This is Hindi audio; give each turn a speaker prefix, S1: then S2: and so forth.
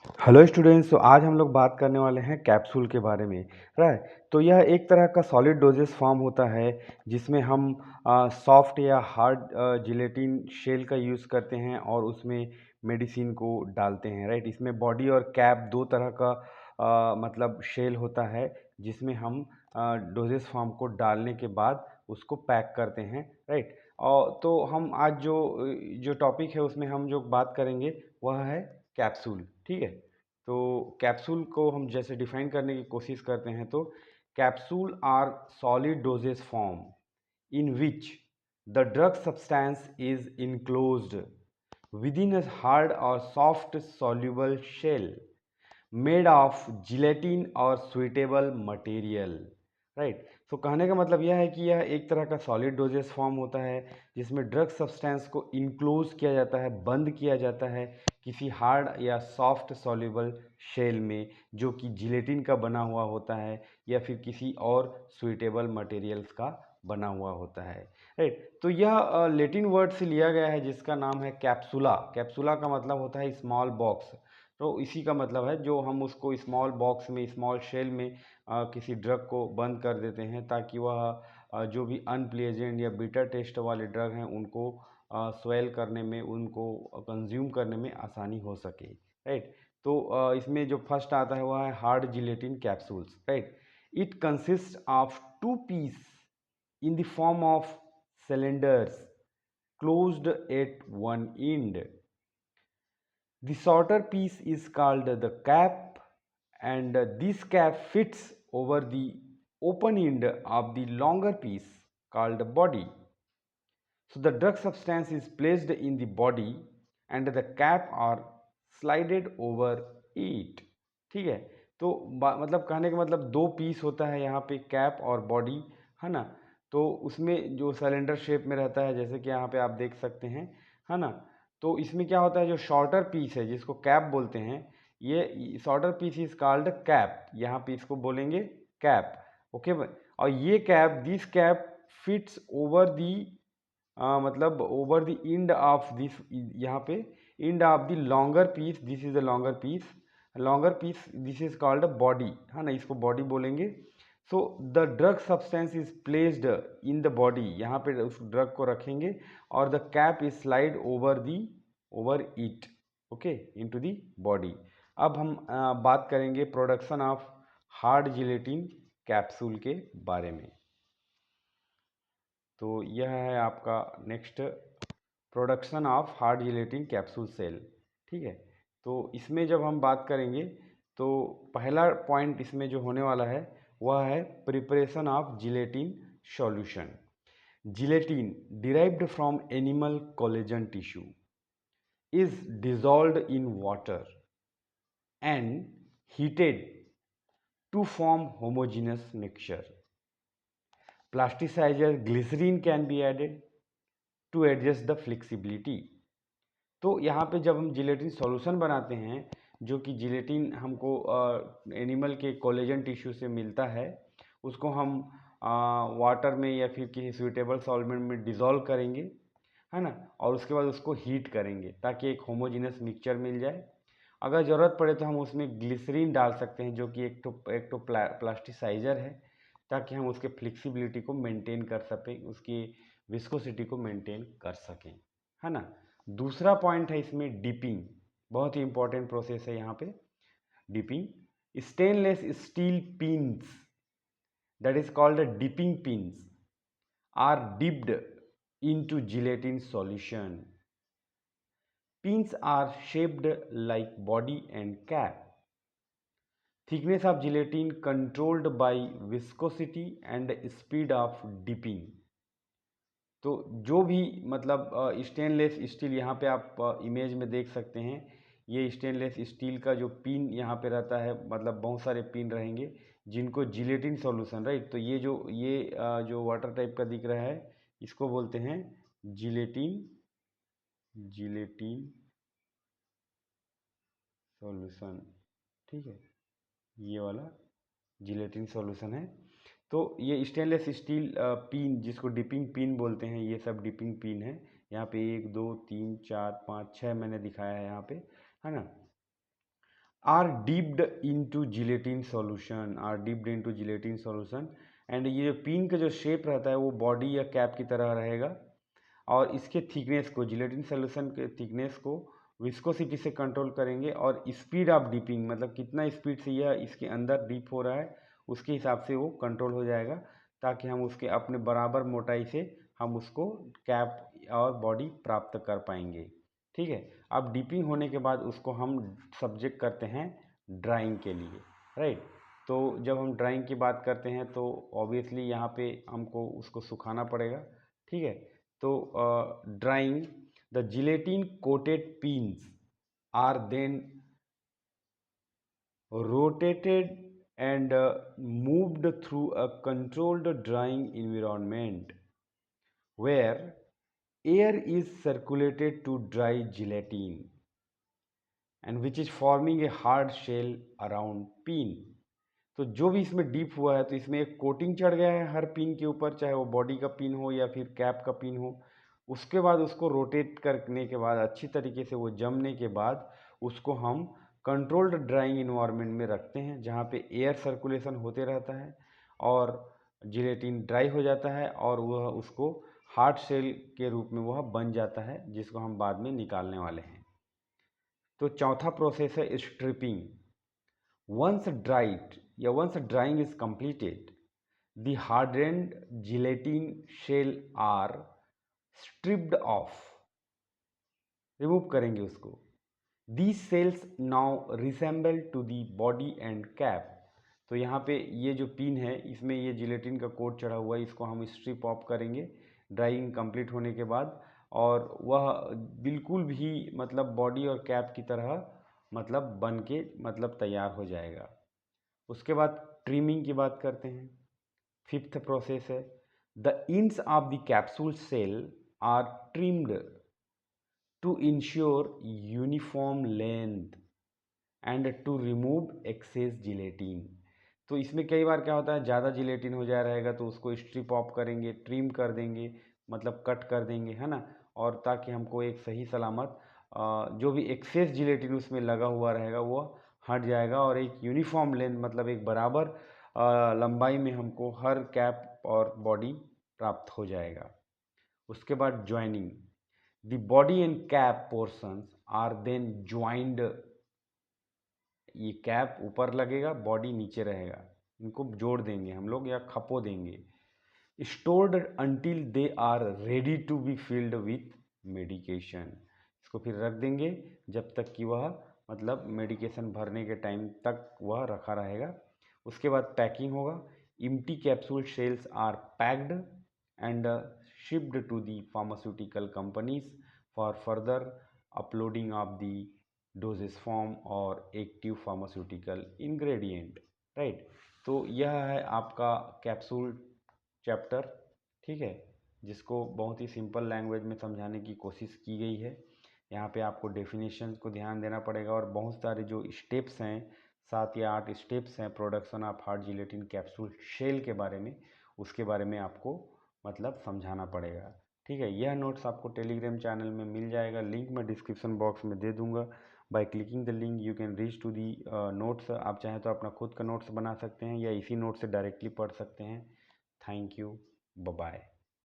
S1: हेलो स्टूडेंट्स, तो आज हम लोग बात करने वाले हैं कैप्सूल के बारे में। राइट, तो यह एक तरह का सॉलिड डोजेस फॉर्म होता है जिसमें हम सॉफ्ट या हार्ड जिलेटिन शेल का यूज़ करते हैं और उसमें मेडिसिन को डालते हैं। राइट, इसमें बॉडी और कैप दो तरह का मतलब शेल होता है जिसमें हम डोजेस फॉर्म को डालने के बाद उसको पैक करते हैं। राइट, और तो हम आज जो टॉपिक है उसमें हम जो बात करेंगे वह है कैप्सूल। ठीक है, तो कैप्सूल को हम जैसे डिफाइन करने की कोशिश करते हैं तो capsule are solid doses form in which the drug substance is enclosed within a hard or soft soluble shell made of gelatin or suitable material। Right, तो कहने का मतलब यह है कि यह एक तरह का सॉलिड डोजेस फॉर्म होता है जिसमें ड्रग सब्सटेंस को इनक्लोज किया जाता है, बंद किया जाता है किसी हार्ड या सॉफ्ट सॉल्युबल शेल में जो कि जिलेटिन का बना हुआ होता है या फिर किसी और सुइटेबल मटेरियल्स का बना हुआ होता है। राइट, तो यह लेटिन वर्ड से लिया गया है जिसका नाम है कैप्सूला। कैप्सूला का मतलब होता है स्मॉल बॉक्स, तो इसी का मतलब है जो हम उसको स्मॉल बॉक्स में, स्मॉल शेल में किसी ड्रग को बंद कर देते हैं ताकि वह जो भी अनप्लेजेंट या बिटर टेस्ट वाले ड्रग हैं उनको स्वेल करने में, उनको कंज्यूम करने में आसानी हो सके। राइट, तो इसमें जो फर्स्ट आता है वह है hard gelatin capsules. Right, it consist of two piece in the form of cylinders closed at one end. The shorter piece is called the cap, and this cap fits over the open end of the longer piece called the body. So the drug substance is placed in the body and the cap are slided over it। ठीक है, तो मतलब कहने का मतलब दो पीस होता है यहाँ पे, कैप और बॉडी, है ना। तो उसमें जो सिलेंडर शेप में रहता है जैसे कि यहाँ पे आप देख सकते हैं, है ना। तो इसमें क्या होता है, जो शॉर्टर पीस है जिसको कैप बोलते हैं, ये shorter piece is called cap, यहाँ पे इसको बोलेंगे कैप। ओके, और ये cap, this cap fits over the मतलब over the end of this, यहाँ पे end of the longer piece, this is the longer piece, longer piece this is called body, है ना, इसको बॉडी बोलेंगे। So the drug substance is placed in the body, यहाँ पे उस ड्रग को रखेंगे और the cap is slide over the, over it, okay, into the body. अब हम बात करेंगे production of hard gelatin capsule के बारे में। तो यह है आपका next, production of hard gelatin capsule shell. ठीक है, तो इसमें जब हम बात करेंगे तो पहला पॉइंट इसमें जो होने वाला है वह है preparation of gelatin solution. Gelatin derived from animal collagen tissue is dissolved in water and heated to form homogeneous mixture. Plasticizer glycerin can be added to adjust the flexibility। तो यहाँ पे जब हम जिलेटिन सॉल्यूशन बनाते हैं, जो कि जिलेटिन हमको एनिमल के कोलेजन टिश्यू से मिलता है, उसको हम वाटर में या फिर किसी सुइटेबल सॉल्वेंट में डिज़ोल्व करेंगे, है ना, और उसके बाद उसको हीट करेंगे ताकि एक होमोजीनस मिक्सचर मिल जाए। अगर ज़रूरत पड़े तो हम उसमें ग्लिसरीन डाल सकते हैं जो कि एक तो प्लास्टिसाइजर है, ताकि हम उसके फ्लेक्सिबिलिटी को मेंटेन कर सकें, उसकी विस्कोसिटी को मेंटेन कर सकें, है ना। दूसरा पॉइंट है इसमें डिपिंग, बहुत ही इंपॉर्टेंट प्रोसेस है यहाँ पे dipping. Stainless steel pins, that is called a dipping pins, are dipped into gelatin solution। Pins are shaped like body and cap। Thickness of gelatin controlled by viscosity and speed of dipping। तो जो भी मतलब स्टेनलेस स्टील, यहाँ पे आप इमेज में देख सकते हैं, ये स्टेनलेस स्टील का जो पिन यहाँ पे रहता है, मतलब बहुत सारे पिन रहेंगे जिनको जिलेटिन सॉल्यूशन, राइट, तो जो वाटर टाइप का दिख रहा है इसको बोलते हैं जिलेटिन, जिलेटिन सॉल्यूशन। ठीक है, ये वाला जिलेटिन सॉल्यूशन है। तो ये स्टेनलेस स्टील पिन जिसको डिपिंग पिन बोलते हैं, ये सब डिपिंग पिन है। यहाँ पे 1 2 3 4 5 6 मैंने दिखाया है यहाँ पे, है ना। Are dipped into gelatin solution and ये जो पिन का जो शेप रहता है वो बॉडी या कैप की तरह रहेगा और इसके थिकनेस को जिलेटिन सॉल्यूशन के थिकनेस को विस्कोसिटी से कंट्रोल करेंगे और स्पीड ऑफ डिपिंग मतलब कितना स्पीड से यह इसके अंदर डिप हो रहा है उसके हिसाब से वो कंट्रोल हो जाएगा ताकि हम उसके अपने बराबर मोटाई से हम उसको कैप और बॉडी प्राप्त कर पाएंगे। ठीक है, अब डिपिंग होने के बाद उसको हम सब्जेक्ट करते हैं ड्राइंग के लिए, राइट। तो जब हम ड्राइंग की बात करते हैं तो ऑब्वियसली यहाँ पे हमको उसको सुखाना पड़ेगा। ठीक है, तो drying the gelatin coated pins are then rotated and moved through a controlled drying environment where air is circulated to dry gelatin and which is forming a hard shell around pin। तो जो भी इसमें डीप हुआ है तो इसमें एक कोटिंग चढ़ गया है हर पिन के ऊपर, चाहे वो बॉडी का पिन हो या फिर कैप का पिन हो। उसके बाद उसको रोटेट करने के बाद अच्छी तरीके से वो जमने के बाद उसको हम कंट्रोल्ड ड्राइंग इन्वायरमेंट में रखते हैं जहाँ पे एयर सर्कुलेशन होते रहता है और जिलेटिन ड्राई हो जाता है और वह उसको हार्ड शेल के रूप में वह बन जाता है जिसको हम बाद में निकालने वाले हैं। तो चौथा प्रोसेस है striping. Once drying is completed, the hardened gelatin shell are stripped off, remove करेंगे उसको। These cells now resemble to the body and cap। तो यहाँ पे ये जो पिन है इसमें ये जिलेटिन का कोट चढ़ा हुआ है, इसको हम स्ट्रिप ऑफ करेंगे ड्राइंग कंप्लीट होने के बाद और वह बिल्कुल भी मतलब बॉडी और कैप की तरह मतलब बन के मतलब तैयार हो जाएगा। उसके बाद ट्रिमिंग की बात करते हैं। फिफ्थ प्रोसेस है the ends of the capsule shell are trimmed to ensure uniform length and to remove excess gelatin. तो इसमें कई बार क्या होता है ज़्यादा जिलेटिन हो जा रहेगा तो उसको स्ट्रिप ऑफ करेंगे, ट्रिम कर देंगे मतलब कट कर देंगे, है ना, और ताकि हमको एक सही सलामत जो भी एक्सेस जिलेटिन उसमें लगा हुआ रहेगा वो हट जाएगा और एक यूनिफॉर्म लेंथ मतलब एक बराबर लंबाई में हमको हर कैप और बॉडी प्राप्त हो जाएगा। उसके बाद joining the body and cap portions are then joined. ये कैप ऊपर लगेगा बॉडी नीचे रहेगा, इनको जोड़ देंगे हम लोग या खपो देंगे। Stored until they are ready to be filled with medication. इसको फिर रख देंगे जब तक कि वह मतलब मेडिकेशन भरने के टाइम तक वह रखा रहेगा। उसके बाद पैकिंग होगा। Empty capsule shells are packed and shipped to the pharmaceutical companies for further uploading of the doses form और एक्टिव फार्मास्यूटिकल इंग्रेडिएंट, राइट। तो यह है आपका कैप्सूल चैप्टर, ठीक है, जिसको बहुत ही सिंपल लैंग्वेज में समझाने की कोशिश की गई है। यहाँ पे आपको डेफिनेशन को ध्यान देना पड़ेगा और बहुत सारे जो स्टेप्स हैं 7 या 8 स्टेप्स हैं production of hard gelatin capsule shell के बारे में, उसके बारे में आपको मतलब समझाना पड़ेगा। ठीक है, यह नोट्स आपको टेलीग्राम चैनल में मिल जाएगा, लिंक मैं डिस्क्रिप्शन बॉक्स में दे दूंगा। By clicking the link you can reach to the notes. आप चाहें तो अपना खुद का नोट्स बना सकते हैं या इसी नोट से डायरेक्टली पढ़ सकते हैं। Thank you, bye bye.